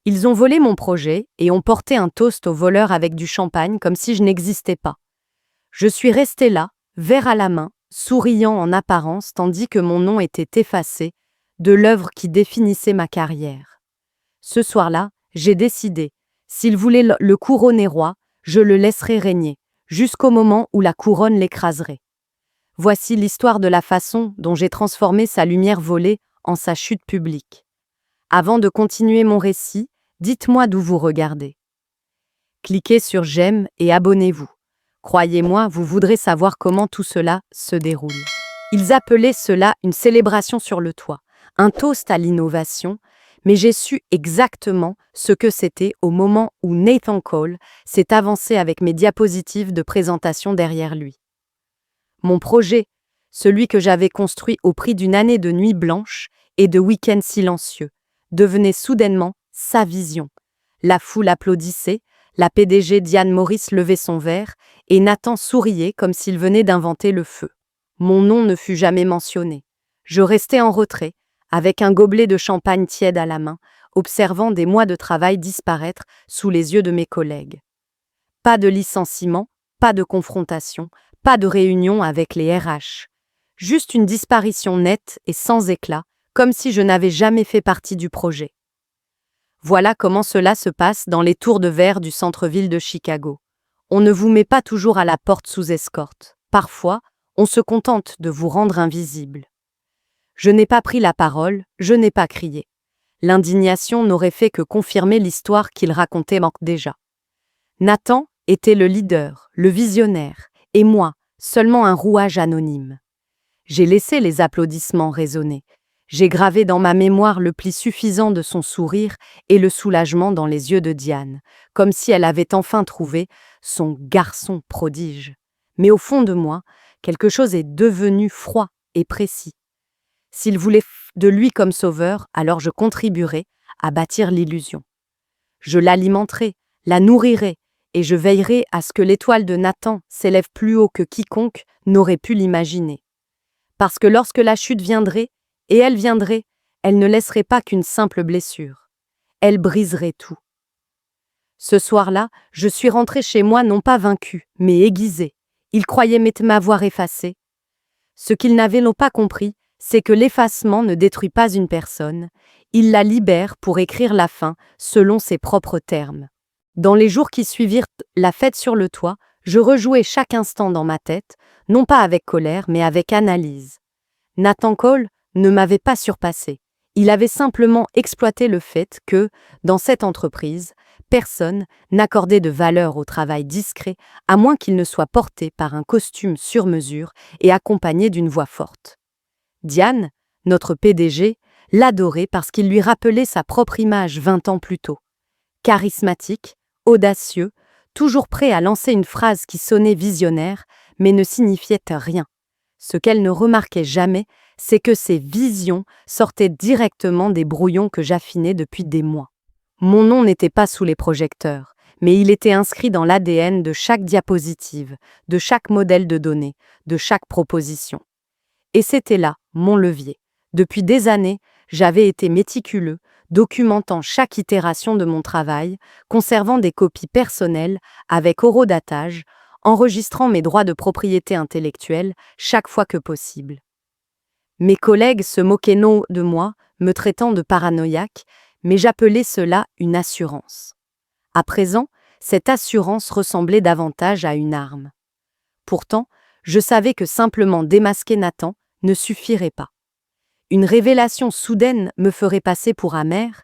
Ils ont volé mon projet et ont porté un toast au voleur avec du champagne comme si je n'existais pas. Je suis resté là, verre à la main, souriant en apparence tandis que mon nom était effacé de l'œuvre qui définissait ma carrière. Ce soir-là, j'ai décidé, s'il voulait le couronner roi, je le laisserai régner, jusqu'au moment où la couronne l'écraserait. Voici l'histoire de la façon dont j'ai transformé sa lumière volée en sa chute publique. Avant de continuer mon récit, dites-moi d'où vous regardez. Cliquez sur j'aime et abonnez-vous. Croyez-moi, vous voudrez savoir comment tout cela se déroule. Ils appelaient cela une célébration sur le toit, un toast à l'innovation, mais j'ai su exactement ce que c'était au moment où Nathan Cole s'est avancé avec mes diapositives de présentation derrière lui. Mon projet, celui que j'avais construit au prix d'une année de nuits blanches et de week-ends silencieux, devenait soudainement sa vision. La foule applaudissait, la PDG Diane Morris levait son verre et Nathan souriait comme s'il venait d'inventer le feu. Mon nom ne fut jamais mentionné. Je restais en retrait, avec un gobelet de champagne tiède à la main, observant des mois de travail disparaître sous les yeux de mes collègues. Pas de licenciement, pas de confrontation, pas de réunion avec les RH. Juste une disparition nette et sans éclat, comme si je n'avais jamais fait partie du projet. Voilà comment cela se passe dans les tours de verre du centre-ville de Chicago. On ne vous met pas toujours à la porte sous escorte. Parfois, on se contente de vous rendre invisible. Je n'ai pas pris la parole, je n'ai pas crié. L'indignation n'aurait fait que confirmer l'histoire qu'il racontait déjà. Nathan était le leader, le visionnaire, et moi, seulement un rouage anonyme. J'ai laissé les applaudissements résonner. J'ai gravé dans ma mémoire le pli suffisant de son sourire et le soulagement dans les yeux de Diane, comme si elle avait enfin trouvé son garçon prodige. Mais au fond de moi, quelque chose est devenu froid et précis. S'il voulait de lui comme sauveur, alors je contribuerai à bâtir l'illusion. Je l'alimenterai, la nourrirai, et je veillerai à ce que l'étoile de Nathan s'élève plus haut que quiconque n'aurait pu l'imaginer. Parce que lorsque la chute viendrait, et elle viendrait, elle ne laisserait pas qu'une simple blessure. Elle briserait tout. Ce soir-là, je suis rentré chez moi non pas vaincu, mais aiguisé. Ils croyaient m'avoir effacé. Ce qu'ils n'avaient pas compris, c'est que l'effacement ne détruit pas une personne, il la libère pour écrire la fin selon ses propres termes. Dans les jours qui suivirent la fête sur le toit, je rejouais chaque instant dans ma tête, non pas avec colère, mais avec analyse. Nathan Cole ne m'avait pas surpassé. Il avait simplement exploité le fait que, dans cette entreprise, personne n'accordait de valeur au travail discret, à moins qu'il ne soit porté par un costume sur mesure et accompagné d'une voix forte. Diane, notre PDG, l'adorait parce qu'il lui rappelait sa propre image 20 ans plus tôt. Charismatique, audacieux, toujours prêt à lancer une phrase qui sonnait visionnaire, mais ne signifiait rien. Ce qu'elle ne remarquait jamais, c'est que ses visions sortaient directement des brouillons que j'affinais depuis des mois. Mon nom n'était pas sous les projecteurs, mais il était inscrit dans l'ADN de chaque diapositive, de chaque modèle de données, de chaque proposition. Et c'était là, mon levier. Depuis des années, j'avais été méticuleux, documentant chaque itération de mon travail, conservant des copies personnelles avec horodatage, enregistrant mes droits de propriété intellectuelle chaque fois que possible. Mes collègues se moquaient non de moi, me traitant de paranoïaque, mais j'appelais cela une assurance. À présent, cette assurance ressemblait davantage à une arme. Pourtant, je savais que simplement démasquer Nathan ne suffirait pas. Une révélation soudaine me ferait passer pour amer,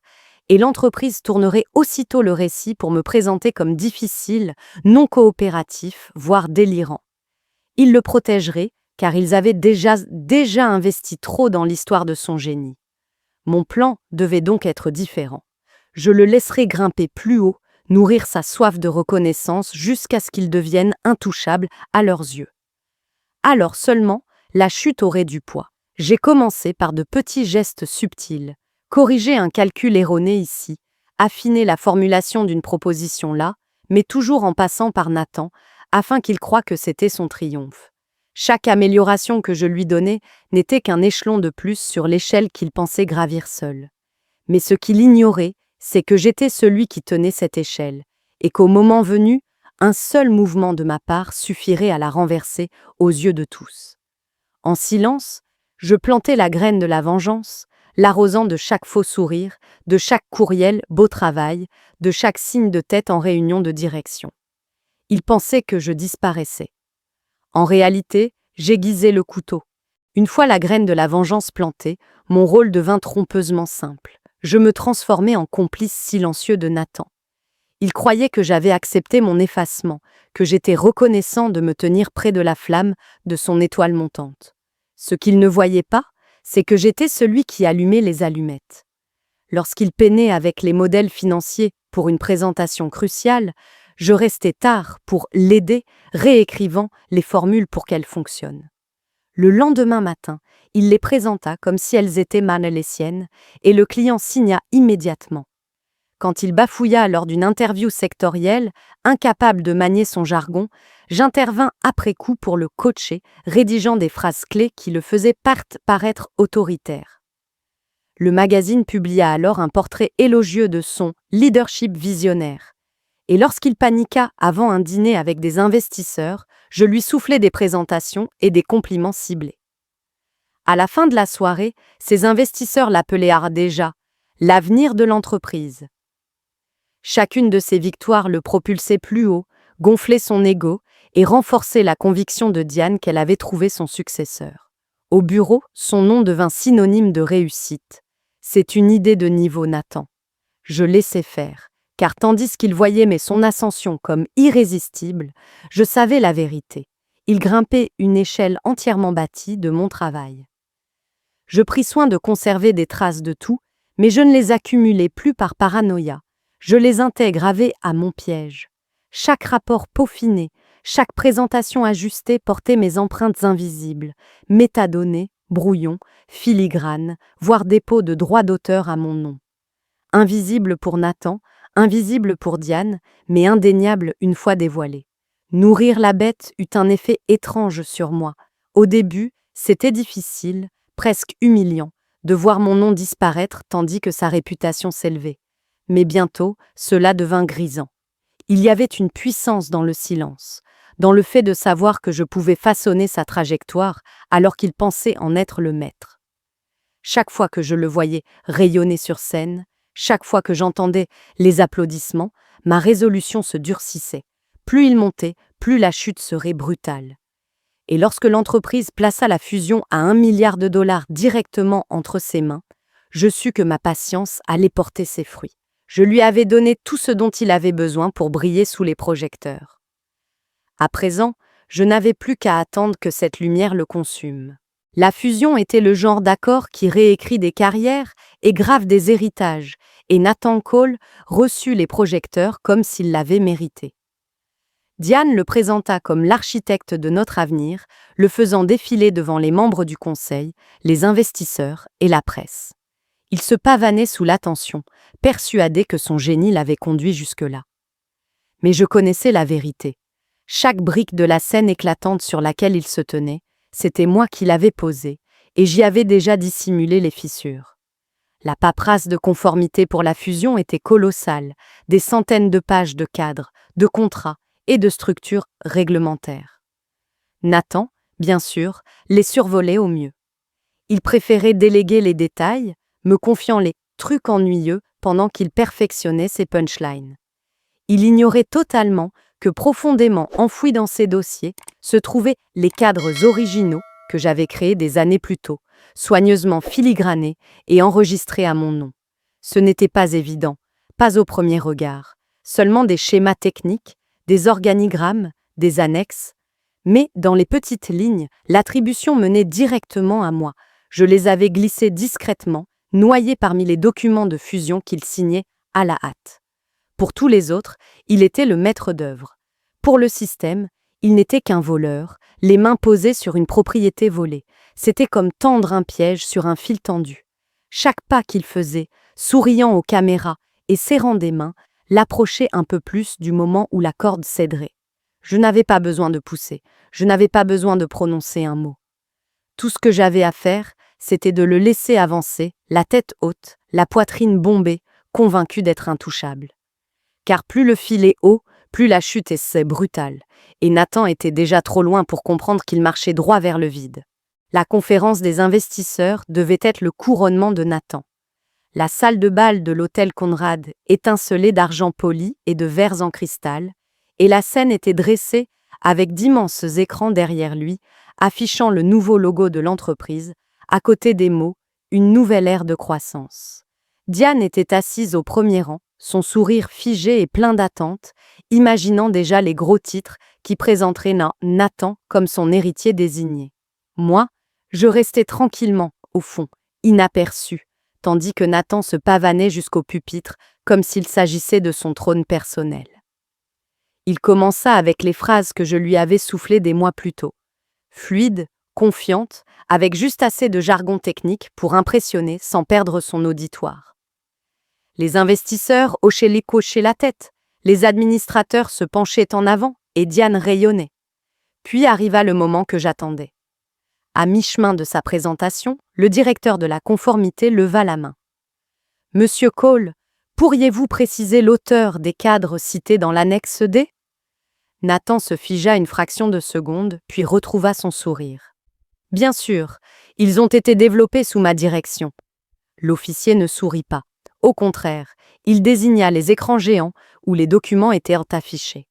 et l'entreprise tournerait aussitôt le récit pour me présenter comme difficile, non coopératif, voire délirant. Ils le protégeraient, car ils avaient déjà investi trop dans l'histoire de son génie. Mon plan devait donc être différent. Je le laisserais grimper plus haut, nourrir sa soif de reconnaissance jusqu'à ce qu'il devienne intouchable à leurs yeux. Alors seulement, la chute aurait du poids. J'ai commencé par de petits gestes subtils, corriger un calcul erroné ici, affiner la formulation d'une proposition là, mais toujours en passant par Nathan, afin qu'il croie que c'était son triomphe. Chaque amélioration que je lui donnais n'était qu'un échelon de plus sur l'échelle qu'il pensait gravir seul. Mais ce qu'il ignorait, c'est que j'étais celui qui tenait cette échelle, et qu'au moment venu, un seul mouvement de ma part suffirait à la renverser aux yeux de tous. En silence, je plantais la graine de la vengeance, l'arrosant de chaque faux sourire, de chaque courriel beau travail, de chaque signe de tête en réunion de direction. Ils pensaient que je disparaissais. En réalité, j'aiguisais le couteau. Une fois la graine de la vengeance plantée, mon rôle devint trompeusement simple. Je me transformais en complice silencieux de Nathan. Il croyait que j'avais accepté mon effacement, que j'étais reconnaissant de me tenir près de la flamme de son étoile montante. Ce qu'il ne voyait pas, c'est que j'étais celui qui allumait les allumettes. Lorsqu'il peinait avec les modèles financiers pour une présentation cruciale, je restais tard pour l'aider, réécrivant les formules pour qu'elles fonctionnent. Le lendemain matin, il les présenta comme si elles étaient les siennes, et le client signa immédiatement. Quand il bafouilla lors d'une interview sectorielle, incapable de manier son jargon, j'intervins après coup pour le coacher, rédigeant des phrases clés qui le faisaient paraître autoritaire. Le magazine publia alors un portrait élogieux de son leadership visionnaire. Et lorsqu'il paniqua avant un dîner avec des investisseurs, je lui soufflai des présentations et des compliments ciblés. À la fin de la soirée, ces investisseurs l'appelaient déjà l'avenir de l'entreprise. Chacune de ces victoires le propulsait plus haut, gonflait son ego et renforçait la conviction de Diane qu'elle avait trouvé son successeur. Au bureau, son nom devint synonyme de réussite. C'est une idée de niveau, Nathan. Je laissais faire, car tandis qu'il voyait son ascension comme irrésistible, je savais la vérité. Il grimpait une échelle entièrement bâtie de mon travail. Je pris soin de conserver des traces de tout, mais je ne les accumulais plus par paranoïa. Je les intégrais à mon piège. Chaque rapport peaufiné, chaque présentation ajustée portait mes empreintes invisibles, métadonnées, brouillons, filigranes, voire dépôts de droits d'auteur à mon nom. Invisible pour Nathan, invisible pour Diane, mais indéniable une fois dévoilé. Nourrir la bête eut un effet étrange sur moi. Au début, c'était difficile, presque humiliant, de voir mon nom disparaître tandis que sa réputation s'élevait. Mais bientôt, cela devint grisant. Il y avait une puissance dans le silence, dans le fait de savoir que je pouvais façonner sa trajectoire alors qu'il pensait en être le maître. Chaque fois que je le voyais rayonner sur scène, chaque fois que j'entendais les applaudissements, ma résolution se durcissait. Plus il montait, plus la chute serait brutale. Et lorsque l'entreprise plaça la fusion à $1 milliard directement entre ses mains, je sus que ma patience allait porter ses fruits. Je lui avais donné tout ce dont il avait besoin pour briller sous les projecteurs. À présent, je n'avais plus qu'à attendre que cette lumière le consume. La fusion était le genre d'accord qui réécrit des carrières et grave des héritages, et Nathan Cole reçut les projecteurs comme s'il l'avait mérité. Diane le présenta comme l'architecte de notre avenir, le faisant défiler devant les membres du conseil, les investisseurs et la presse. Il se pavanait sous l'attention, persuadé que son génie l'avait conduit jusque-là. Mais je connaissais la vérité. Chaque brique de la scène éclatante sur laquelle il se tenait, c'était moi qui l'avais posée, et j'y avais déjà dissimulé les fissures. La paperasse de conformité pour la fusion était colossale, des centaines de pages de cadres, de contrats et de structures réglementaires. Nathan, bien sûr, les survolait au mieux. Il préférait déléguer les détails, me confiant les trucs ennuyeux pendant qu'il perfectionnait ses punchlines. Il ignorait totalement que profondément enfouis dans ses dossiers se trouvaient les cadres originaux que j'avais créés des années plus tôt, soigneusement filigranés et enregistrés à mon nom. Ce n'était pas évident, pas au premier regard, seulement des schémas techniques, des organigrammes, des annexes, mais dans les petites lignes, l'attribution menait directement à moi. Je les avais glissés discrètement, noyés parmi les documents de fusion qu'il signait à la hâte. Pour tous les autres, il était le maître d'œuvre. Pour le système, il n'était qu'un voleur, les mains posées sur une propriété volée. C'était comme tendre un piège sur un fil tendu. Chaque pas qu'il faisait, souriant aux caméras et serrant des mains, l'approchait un peu plus du moment où la corde céderait. Je n'avais pas besoin de pousser, je n'avais pas besoin de prononcer un mot. Tout ce que j'avais à faire, c'était de le laisser avancer, la tête haute, la poitrine bombée, convaincu d'être intouchable. Car plus le fil est haut, plus la chute est brutale, et Nathan était déjà trop loin pour comprendre qu'il marchait droit vers le vide. La conférence des investisseurs devait être le couronnement de Nathan. La salle de bal de l'hôtel Conrad étincelait d'argent poli et de verres en cristal, et la scène était dressée avec d'immenses écrans derrière lui, affichant le nouveau logo de l'entreprise, à côté des mots « Une nouvelle ère de croissance ». Diane était assise au premier rang, son sourire figé et plein d'attente, imaginant déjà les gros titres qui présenteraient Nathan comme son héritier désigné. Moi, je restais tranquillement, au fond, inaperçu, tandis que Nathan se pavanait jusqu'au pupitre comme s'il s'agissait de son trône personnel. Il commença avec les phrases que je lui avais soufflées des mois plus tôt. Fluide, confiante, avec juste assez de jargon technique pour impressionner sans perdre son auditoire. Les investisseurs hochaient la tête, les administrateurs se penchaient en avant et Diane rayonnait. Puis arriva le moment que j'attendais. À mi-chemin de sa présentation, le directeur de la conformité leva la main. « Monsieur Cole, pourriez-vous préciser l'auteur des cadres cités dans l'annexe D ?» Nathan se figea une fraction de seconde, puis retrouva son sourire. « Bien sûr, ils ont été développés sous ma direction. » L'officier ne sourit pas. Au contraire, il désigna les écrans géants où les documents étaient affichés.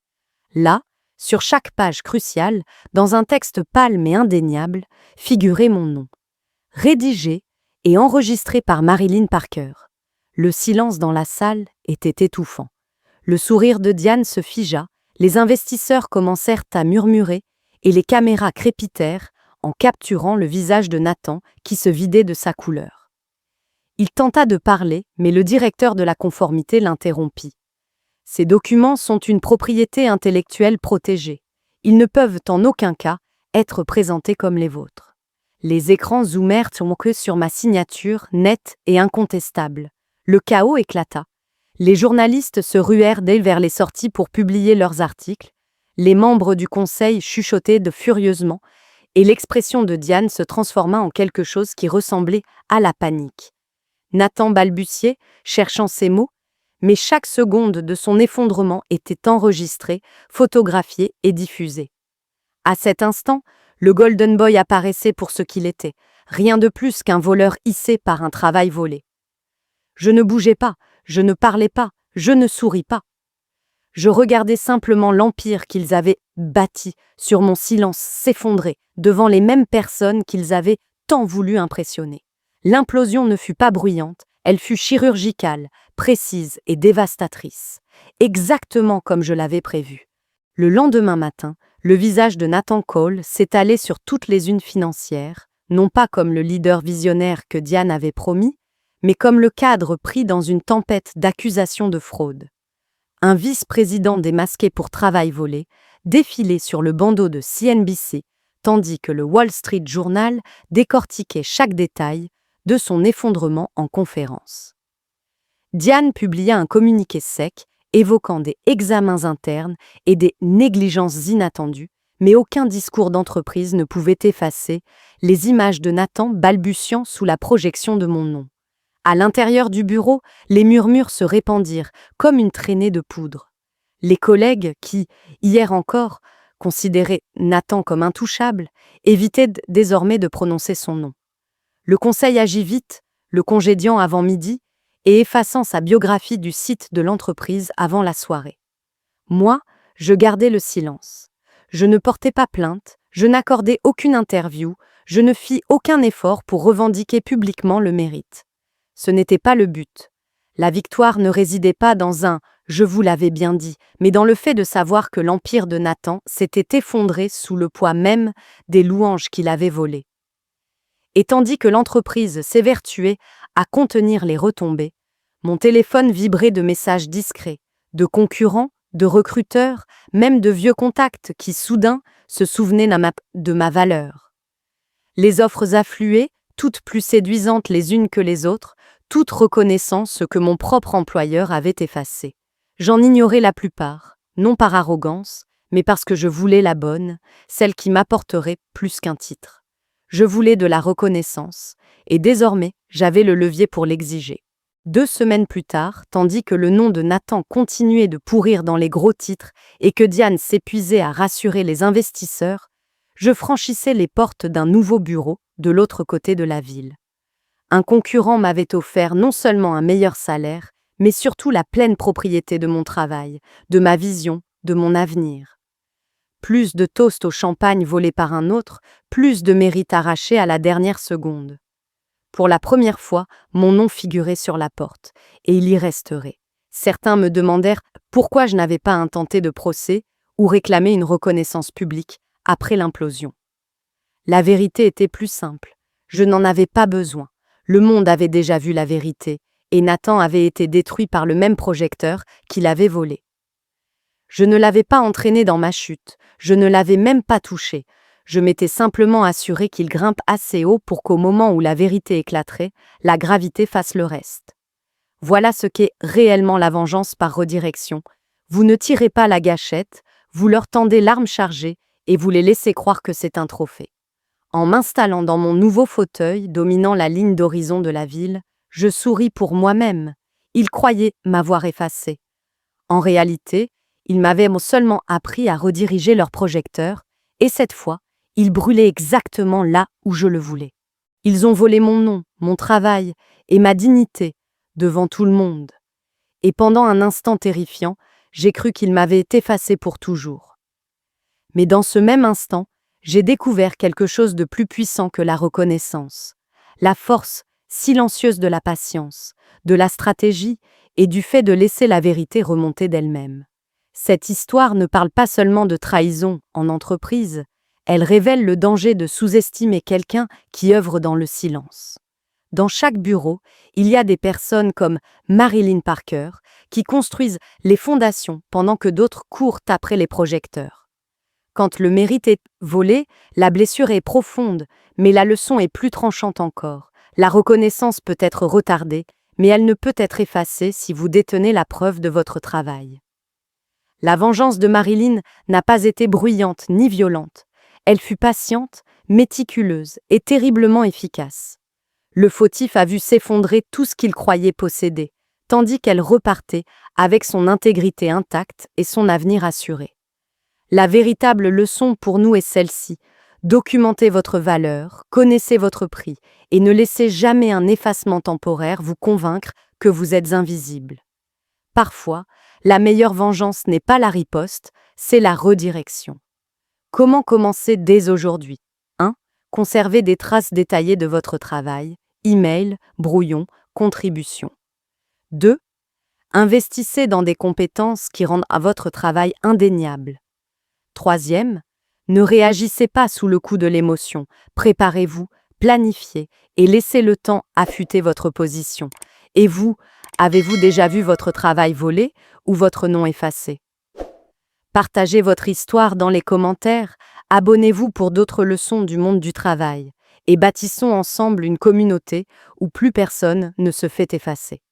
Là, sur chaque page cruciale, dans un texte pâle mais indéniable, figurait mon nom. Rédigé et enregistré par Marilyn Parker. Le silence dans la salle était étouffant. Le sourire de Diane se figea, les investisseurs commencèrent à murmurer et les caméras crépitèrent en capturant le visage de Nathan qui se vidait de sa couleur. Il tenta de parler, mais le directeur de la conformité l'interrompit. « Ces documents sont une propriété intellectuelle protégée. Ils ne peuvent en aucun cas être présentés comme les vôtres. » Les écrans zoomèrent sur ma signature nette et incontestable. Le chaos éclata. Les journalistes se ruèrent vers les sorties pour publier leurs articles. Les membres du conseil chuchotaient furieusement et l'expression de Diane se transforma en quelque chose qui ressemblait à la panique. Nathan balbutiait, cherchant ses mots, mais chaque seconde de son effondrement était enregistrée, photographiée et diffusée. À cet instant, le Golden Boy apparaissait pour ce qu'il était, rien de plus qu'un voleur hissé par un travail volé. Je ne bougeais pas, je ne parlais pas, je ne souris pas. Je regardais simplement l'empire qu'ils avaient bâti sur mon silence s'effondrer devant les mêmes personnes qu'ils avaient tant voulu impressionner. L'implosion ne fut pas bruyante, elle fut chirurgicale, précise et dévastatrice, exactement comme je l'avais prévu. Le lendemain matin, le visage de Nathan Cole s'étalait sur toutes les unes financières, non pas comme le leader visionnaire que Diane avait promis, mais comme le cadre pris dans une tempête d'accusations de fraude. Un vice-président démasqué pour travail volé défilait sur le bandeau de CNBC, tandis que le Wall Street Journal décortiquait chaque détail de son effondrement en conférence. Diane publia un communiqué sec évoquant des examens internes et des négligences inattendues, mais aucun discours d'entreprise ne pouvait effacer les images de Nathan balbutiant sous la projection de mon nom. À l'intérieur du bureau, les murmures se répandirent comme une traînée de poudre. Les collègues qui, hier encore, considéraient Nathan comme intouchable, évitaient désormais de prononcer son nom. Le conseil agit vite, le congédiant avant midi et effaçant sa biographie du site de l'entreprise avant la soirée. Moi, je gardais le silence. Je ne portais pas plainte, je n'accordais aucune interview, je ne fis aucun effort pour revendiquer publiquement le mérite. Ce n'était pas le but. La victoire ne résidait pas dans un « je vous l'avais bien dit », mais dans le fait de savoir que l'empire de Nathan s'était effondré sous le poids même des louanges qu'il avait volées. Et tandis que l'entreprise s'évertuait à contenir les retombées, mon téléphone vibrait de messages discrets, de concurrents, de recruteurs, même de vieux contacts qui, soudain, se souvenaient de ma valeur. Les offres affluaient, toutes plus séduisantes les unes que les autres, toutes reconnaissant ce que mon propre employeur avait effacé. J'en ignorais la plupart, non par arrogance, mais parce que je voulais la bonne, celle qui m'apporterait plus qu'un titre. Je voulais de la reconnaissance, et désormais, j'avais le levier pour l'exiger. 2 semaines plus tard, tandis que le nom de Nathan continuait de pourrir dans les gros titres et que Diane s'épuisait à rassurer les investisseurs, je franchissais les portes d'un nouveau bureau de l'autre côté de la ville. Un concurrent m'avait offert non seulement un meilleur salaire, mais surtout la pleine propriété de mon travail, de ma vision, de mon avenir. Plus de toasts au champagne volés par un autre, plus de mérite arraché à la dernière seconde. Pour la première fois, mon nom figurait sur la porte, et il y resterait. Certains me demandèrent pourquoi je n'avais pas intenté de procès ou réclamé une reconnaissance publique après l'implosion. La vérité était plus simple. Je n'en avais pas besoin. Le monde avait déjà vu la vérité, et Nathan avait été détruit par le même projecteur qui l'avait volé. Je ne l'avais pas entraîné dans ma chute, je ne l'avais même pas touché. Je m'étais simplement assuré qu'il grimpe assez haut pour qu'au moment où la vérité éclaterait, la gravité fasse le reste. Voilà ce qu'est réellement la vengeance par redirection. Vous ne tirez pas la gâchette, vous leur tendez l'arme chargée et vous les laissez croire que c'est un trophée. En m'installant dans mon nouveau fauteuil dominant la ligne d'horizon de la ville, je souris pour moi-même. Ils croyaient m'avoir effacé. En réalité, ils m'avaient seulement appris à rediriger leur projecteur, et cette fois, ils brûlaient exactement là où je le voulais. Ils ont volé mon nom, mon travail et ma dignité devant tout le monde. Et pendant un instant terrifiant, j'ai cru qu'ils m'avaient effacé pour toujours. Mais dans ce même instant, j'ai découvert quelque chose de plus puissant que la reconnaissance, la force silencieuse de la patience, de la stratégie et du fait de laisser la vérité remonter d'elle-même. Cette histoire ne parle pas seulement de trahison en entreprise, elle révèle le danger de sous-estimer quelqu'un qui œuvre dans le silence. Dans chaque bureau, il y a des personnes comme Marilyn Parker qui construisent les fondations pendant que d'autres courent après les projecteurs. Quand le mérite est volé, la blessure est profonde, mais la leçon est plus tranchante encore. La reconnaissance peut être retardée, mais elle ne peut être effacée si vous détenez la preuve de votre travail. La vengeance de Marilyn n'a pas été bruyante ni violente. Elle fut patiente, méticuleuse et terriblement efficace. Le fautif a vu s'effondrer tout ce qu'il croyait posséder, tandis qu'elle repartait avec son intégrité intacte et son avenir assuré. La véritable leçon pour nous est celle-ci. Documentez votre valeur, connaissez votre prix et ne laissez jamais un effacement temporaire vous convaincre que vous êtes invisible. Parfois, la meilleure vengeance n'est pas la riposte, c'est la redirection. Comment commencer dès aujourd'hui? 1. Conservez des traces détaillées de votre travail, email, brouillon, contribution. 2. Investissez dans des compétences qui rendent à votre travail indéniable. 3. Ne réagissez pas sous le coup de l'émotion, préparez-vous, planifiez et laissez le temps affûter votre position. Et vous, avez-vous déjà vu votre travail volé ou votre nom effacé? Partagez votre histoire dans les commentaires, abonnez-vous pour d'autres leçons du monde du travail et bâtissons ensemble une communauté où plus personne ne se fait effacer.